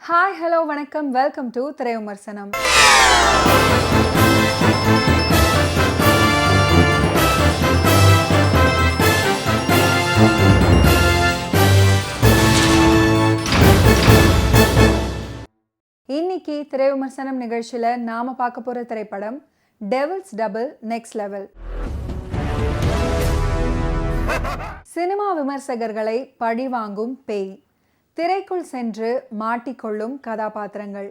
Hi hello வணக்கம், welcome to திரை விமர்சனம். இன்னைக்கு திரை விமர்சனம் நிகழ்ச்சியில் நாம பார்க்க போற திரைப்படம் devil's double next level. Cinema விமர்சகர்களை பழிவாங்கும் பேய், திரைக்குள் சென்று மாட்டிக்கொள்ளும் கதாபாத்திரங்கள்,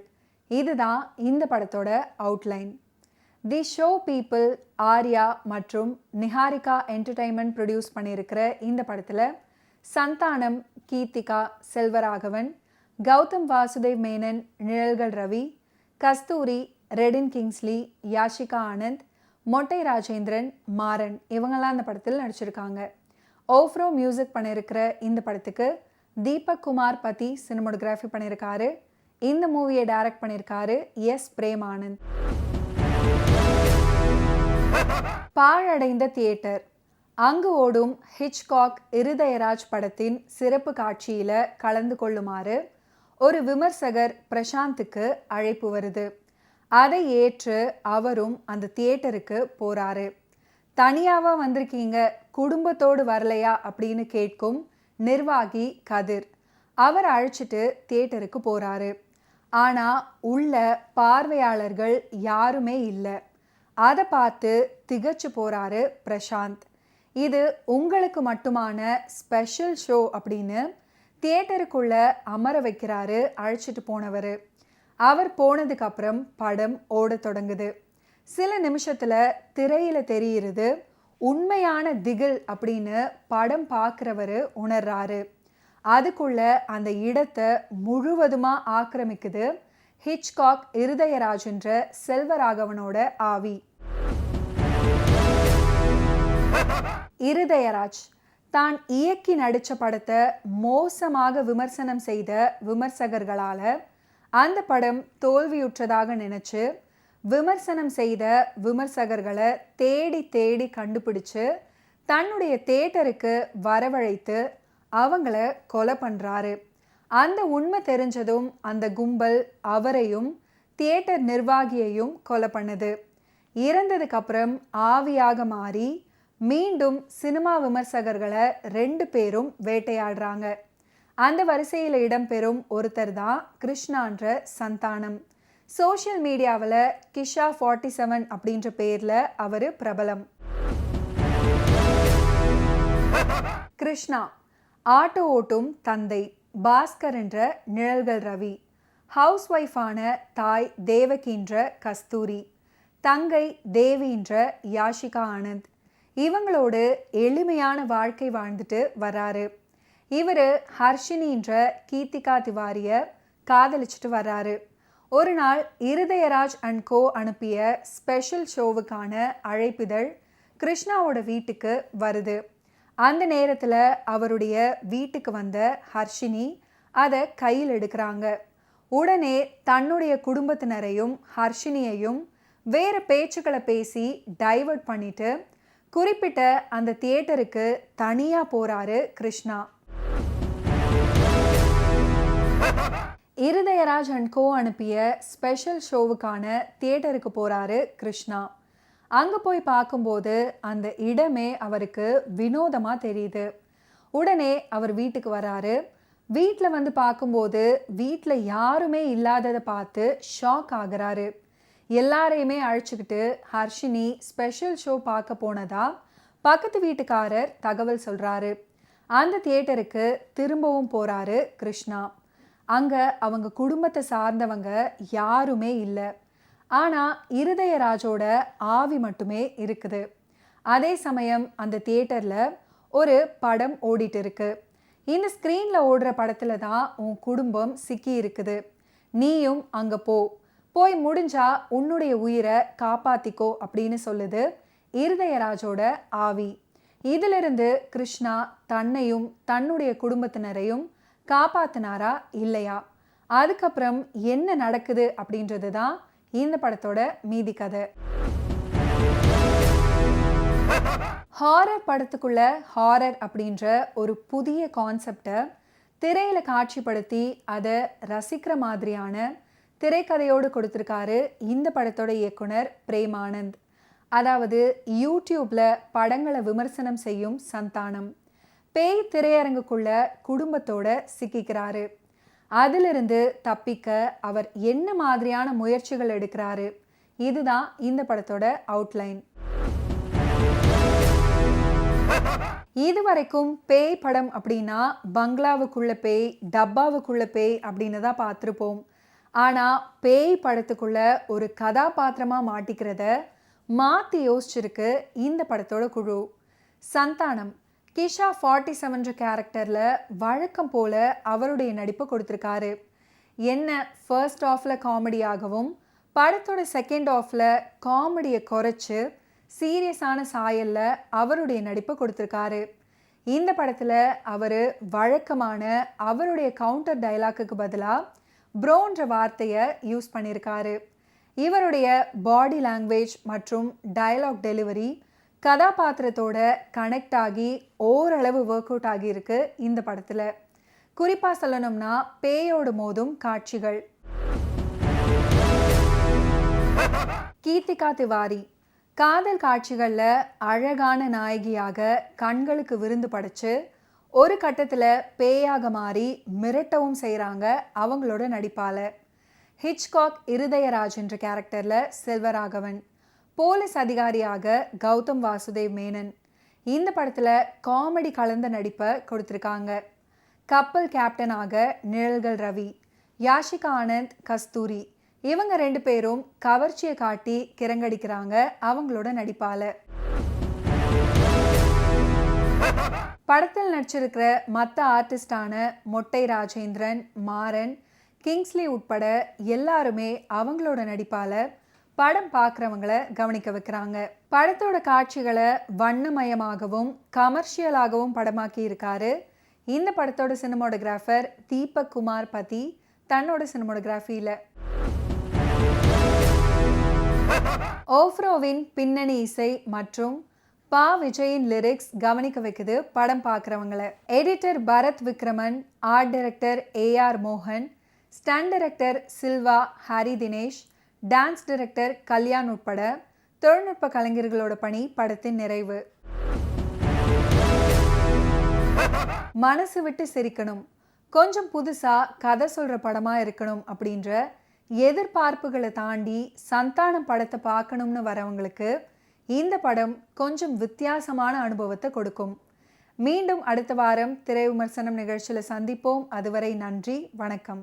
இதுதான் இந்த படத்தோட outline. The show people, Arya மற்றும் நிஹாரிகா என்டர்டைன்மெண்ட் ப்ரொடியூஸ் பண்ணியிருக்கிற இந்த படத்தில் சந்தானம், கீர்த்திகா, செல்வராகவன், கௌதம் வாசுதேவ் மேனன், நிழல்கள் ரவி, கஸ்தூரி, ரெடின் கிங்ஸ்லி, யாஷிகா ஆனந்த், மொட்டை ராஜேந்திரன், மாறன் இவங்கெல்லாம் இந்த படத்தில் நடிச்சிருக்காங்க. ஓஃப்ரோ மியூசிக் பண்ணியிருக்கிற இந்த படத்துக்கு தீபக் குமார் பதி சினிமோட்டோகிராஃபி பண்ணியிருக்காரு. இந்த மூவியை டைரக்ட் பண்ணியிருக்காரு எஸ் பிரேம் ஆனந்த். பாழடைந்த தியேட்டர், அங்கு ஓடும் ஹிட்ச்காக் இருதயராஜ் படத்தின் சிறப்பு காட்சியில் கலந்து கொள்ளுமாறு ஒரு விமர்சகர் பிரசாந்துக்கு அழைப்பு வருது. அதை ஏற்று அவரும் அந்த தியேட்டருக்கு போறாரு. தனியாவா வந்திருக்கீங்க, குடும்பத்தோடு வரலையா அப்படின்னு கேட்கும் நிர்வாகி கதிர். அவர் அழைச்சிட்டு தியேட்டருக்கு போறாரு. ஆனா உள்ள பார்வையாளர்கள் யாருமே இல்லை. அதை பார்த்து திகச்சு போறாரு பிரசாந்த். இது உங்களுக்கு மட்டுமான ஸ்பெஷல் ஷோ அப்படின்னு தியேட்டருக்குள்ள அமர வைக்கிறாரு அழைச்சிட்டு போனவர். அவர் போனதுக்கு அப்புறம் படம் ஓட தொடங்குது. சில நிமிஷத்துல திரையில தெரிகிறது உண்மையான திகில் அப்படின்னு படம் பார்க்குறவர் உணர்றாரு. அதுக்குள்ள அந்த இடத்தை முழுவதுமா ஆக்கிரமிக்குது ஹிட்ச்காக் இருதயராஜ்ன்ற செல்வராகவனோட ஆவி. இருதயராஜ் தான் இயக்கி நடிச்ச படத்தை மோசமாக விமர்சனம் செய்த விமர்சகர்களால அந்த படம் தோல்வியுற்றதாக நினைச்சு விமர்சனம் செய்த விமர்சகர்களை தேடி தேடி கண்டுபிடிச்சு தன்னுடைய தியேட்டருக்கு வரவழைத்து அவங்கள கொலை பண்ணுறாரு. அந்த உண்மை தெரிஞ்சதும் அந்த கும்பல் அவரையும் தியேட்டர் நிர்வாகியையும் கொலை பண்ணுது. இறந்ததுக்கு அப்புறம் ஆவியாக மாறி மீண்டும் சினிமா விமர்சகர்களை 2 பேரும் வேட்டையாடுறாங்க. அந்த வரிசையில் இடம்பெறும் ஒருத்தர் தான் கிருஷ்ணான்ற சந்தானம். சோஷியல் மீடியாவில் கிஷா 47 அப்படின்ற பேரில் அவர் பிரபலம். கிருஷ்ணா ஆட்டோ ஓட்டும் தந்தை பாஸ்கர் என்ற நிழல்கள் ரவி, ஹவுஸ் ஒய்ஃபான தாய் தேவகின்ற கஸ்தூரி, தங்கை தேவின்ற யாஷிகா ஆனந்த், இவங்களோடு எளிமையான வாழ்க்கை வாழ்ந்துட்டு வர்றாரு. இவர் ஹர்ஷினின்ற கீர்த்திகா திவாரியை காதலிச்சுட்டு வர்றாரு. ஒரு நாள் இருதயராஜ் அண்ட் கோ அனுப்பிய ஸ்பெஷல் ஷோவுக்கான அழைப்பிதழ் கிருஷ்ணாவோட வீட்டுக்கு வருது. அந்த நேரத்தில் அவருடைய வீட்டுக்கு வந்த ஹர்ஷினி அதை கையில் எடுக்கிறாங்க. உடனே தன்னுடைய குடும்பத்தினரையும் ஹர்ஷினியையும் வேறு பேச்சுக்களை பேசி டைவர்ட் பண்ணிட்டு குறிப்பிட்ட அந்த தியேட்டருக்கு தனியாக போகிறாரு கிருஷ்ணா. இருதயராஜ் அண்ட் கோ அனுப்பிய ஸ்பெஷல் ஷோவுக்கான தியேட்டருக்கு போகிறாரு கிருஷ்ணா. அங்கே போய் பார்க்கும்போது அந்த இடமே அவருக்கு வினோதமாக தெரியுது. உடனே அவர் வீட்டுக்கு வராரு. வீட்டில் வந்து பார்க்கும்போது வீட்டில் யாருமே இல்லாததை பார்த்து ஷாக் ஆகுறாரு. எல்லாரையுமே அழைச்சிக்கிட்டு ஹர்ஷினி ஸ்பெஷல் ஷோ பார்க்க போனதா பக்கத்து வீட்டுக்காரர் தகவல் சொல்கிறாரு. அந்த தியேட்டருக்கு திரும்பவும் போகிறாரு கிருஷ்ணா. அங்கே அவங்க குடும்பத்தை சார்ந்தவங்க யாருமே இல்லை. ஆனால் இருதயராஜோட ஆவி மட்டுமே இருக்குது. அதே சமயம் அந்த தியேட்டரில் ஒரு படம் ஓடிட்டு இருக்கு. இந்த ஸ்க்ரீனில் ஓடுற படத்தில் தான் உன் குடும்பம் சிக்கி இருக்குது. நீயும் அங்கே போய் முடிஞ்சா உன்னுடைய உயிரை காப்பாத்திக்கோ அப்படின்னு சொல்லுது இருதயராஜோட ஆவி. இதிலிருந்து கிருஷ்ணா தன்னையும் தன்னுடைய குடும்பத்தினரையும் காப்பாத்தினாரா இல்லையா, அதுக்கப்புறம் என்ன நடக்குது அப்படின்றது தான் இந்த படத்தோட மீதி கதை. ஹாரர் படத்துக்குள்ள ஹாரர் அப்படின்ற ஒரு புதிய கான்செப்டை திரையில காட்சிப்படுத்தி அதை ரசிக்கிற மாதிரியான திரைக்கதையோடு கொடுத்திருக்காரு இந்த படத்தோட இயக்குனர் பிரேமானந்த். அதாவது யூடியூப்ல படங்களை விமர்சனம் செய்யும் சந்தானம் பேய் திரையரங்குக்குள்ள குடும்பத்தோட சிக்கிக்கிறாரு. அதிலிருந்து தப்பிக்க அவர் என்ன மாதிரியான முயற்சிகள் எடுக்கிறாரு, இதுதான் இந்த படத்தோட அவுட்லைன். இதுவரைக்கும் பேய் படம் அப்படின்னா பங்களாவுக்குள்ள பேய், டப்பாவுக்குள்ள பேய் அப்படின்னு தான் பார்த்துருப்போம். ஆனால் பேய் படத்துக்குள்ள ஒரு கதாபாத்திரமா மாட்டிக்கிறத மாற்றி யோசிச்சிருக்கு இந்த படத்தோட குழு. சந்தானம் கிஷா 47 கேரக்டரில் வழக்கம் போல அவருடைய நடிப்பை கொடுத்துருக்காரு. என்ன ஃபர்ஸ்ட் ஆஃபில் காமெடியாகவும் படத்தோட செகண்ட் ஆஃபில் காமெடியை குறைச்சி சீரியஸான சாயலில் அவருடைய நடிப்பை கொடுத்துருக்காரு. இந்த படத்தில் அவர் வழக்கமான அவருடைய கவுண்டர் டைலாக்குக்கு பதிலாக ப்ரோன்ற வார்த்தையை யூஸ் பண்ணியிருக்காரு. இவருடைய பாடி லாங்குவேஜ் மற்றும் டயலாக் டெலிவரி கதாபாத்திரத்தோட கனெக்ட் ஆகி ஓரளவு ஒர்க் அவுட் ஆகியிருக்கு இந்த படத்தில். குறிப்பாக சொல்லணும்னா பேயோடு மோதும் காட்சிகள். கீர்த்திகா திவாரி காதல் காட்சிகளில் அழகான நாயகியாக கண்களுக்கு விருந்து படைச்சு ஒரு கட்டத்தில் பேயாக மாறி மிரட்டவும் செய்கிறாங்க அவங்களோட நடிப்பால். ஹிச்காக் இருதயராஜ் என்ற கேரக்டரில் செல்வராகவன், போலீஸ் அதிகாரியாக கௌதம் வாசுதேவ் மேனன் இந்த படத்தில் காமெடி கலந்த நடிப்பை கொடுத்துருக்காங்க. கப்பல் கேப்டனாக நிழல்கள் ரவி, யாஷிகா ஆனந்த், கஸ்தூரி இவங்க 2 பேரும் கவர்ச்சியை காட்டி கிறங்கடிக்கிறாங்க அவங்களோட நடிப்பால். படத்தில் நடிச்சிருக்கிற மற்ற ஆர்டிஸ்டான மொட்டை ராஜேந்திரன், மாறன், கிங்ஸ்லி உட்பட எல்லாருமே அவங்களோட நடிப்பால் படம் பார்க்குறவங்களை கவனிக்க வைக்கிறாங்க. படத்தோட காட்சிகளை வண்ணமயமாகவும் கமர்ஷியலாகவும் படமாக்கி இருக்காரு இந்த படத்தோட சினிமோட்டோகிராஃபர் தீபக் குமார் பதி தன்னோட சினிமோட்டோகிராஃபியில். ஓஃப்ரோவின் பின்னணி இசை மற்றும் பா விஜயின் லிரிக்ஸ் கவனிக்க வைக்குது படம் பார்க்குறவங்களை. Editor Bharath Vikraman, art director AR மோகன், stunt director Silva Hari Dinesh, dance director Kalyan உட்பட தொழில்நுட்ப கலைஞர்களோட பணி படத்தின் நிறைவு. மனசு விட்டு சிரிக்கணும், கொஞ்சம் புதுசாக கதை சொல்கிற படமாக இருக்கணும் அப்படின்ற எதிர்பார்ப்புகளை தாண்டி சந்தானம் படத்தை பார்க்கணும்னு வரவங்களுக்கு இந்த படம் கொஞ்சம் வித்தியாசமான அனுபவத்தை கொடுக்கும். மீண்டும் அடுத்த வாரம் திரை விமர்சனம் நிகழ்ச்சியில் சந்திப்போம். அதுவரை நன்றி, வணக்கம்.